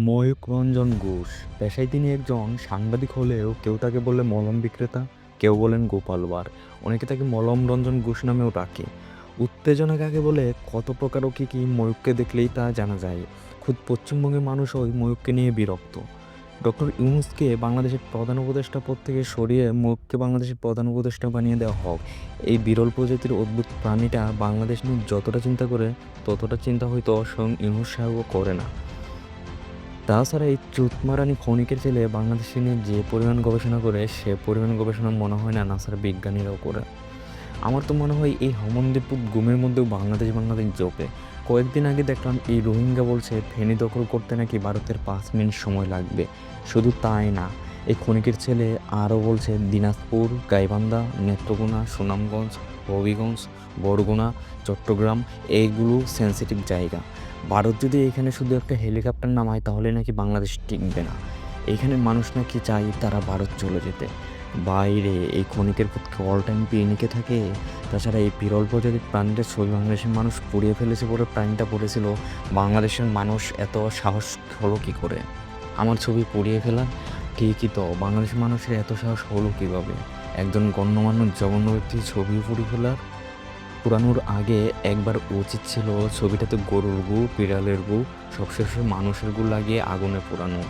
ময়ূক রঞ্জন ঘোষ পেশায় তিনি একজন সাংবাদিক হলেও কেউ তাকে বলে মলম বিক্রেতা, কেউ বলেন গোপাল ভাঁড়, অনেকে তাকে মলম রঞ্জন ঘোষ নামেও ডাকে। উত্তেজনা কাকে বলে, কত প্রকার ও কী ময়ূককে দেখলেই তা জানা যায়। খুদ পশ্চিমবঙ্গের মানুষও ওই ময়ূককে নিয়ে বিরক্ত। ডক্টর ইউনূসকে বাংলাদেশের প্রধান উপদেষ্টা পদ থেকে সরিয়ে ময়ূককে বাংলাদেশের প্রধান উপদেষ্টা বানিয়ে দেওয়া হোক। এই বিরল প্রজাতির অদ্ভুত প্রাণীটা বাংলাদেশ নিয়ে যতটা চিন্তা করে ততটা চিন্তা হয়তো স্বয়ং ইউনূস সাহেবও করে না। তাছাড়া এই চুতমারানি ক্ষণিকের ছেলে বাংলাদেশে নিয়ে যে পরিমাণ গবেষণা করে সে পরিমাণ গবেষণা মনে হয় না নাসার বিজ্ঞানীরাও করে। আমার তো মনে হয় এই হমনদীপুর গুমের মধ্যেও বাংলাদেশ বাংলাদেশ জপে। কয়েকদিন আগে দেখলাম এই রোহিঙ্গা বলছে ফেনী দখল করতে নাকি ভারতের 5 মিনিট সময় লাগবে। শুধু তাই না, এই ক্ষণিকের ছেলে আরও বলছে দিনাজপুর, গাইবান্ধা, নেত্রকোনা, সুনামগঞ্জ, হবিগঞ্জ, বরগুনা, চট্টগ্রাম এইগুলো সেন্সিটিভ জায়গা। ভারত যদি এখানে শুধু একটা হেলিকপ্টার নামায় তাহলে নাকি বাংলাদেশ টিকবে না। এইখানে মানুষ নাকি চায় তারা ভারত চলে যেতে। বাইরে এই ক্ষণিকের পুতকে অল টাইম পিকনিকে থাকে। তাছাড়া এই বিরল প্রজাতির প্রাণীটা ছবি বাংলাদেশের মানুষ পুড়িয়ে ফেলেছে বলে প্রাণীটা পড়েছিল। বাংলাদেশের মানুষ এত সাহস হলো কী করে আমার ছবি পুড়িয়ে ফেলার? ঠিকই তো, বাংলাদেশের মানুষের এত সাহস হলো কীভাবে একজন গণ্যমান্য জঘন্য ব্যক্তির ছবি পুড়িয়ে ফেলার? পুরানোর আগে একবার উচিত ছিল ছবিটাতে গরুর গু, বিড়ালের গু, সবশেষে মানুষের গু লাগিয়ে আগুনে পোড়ানো।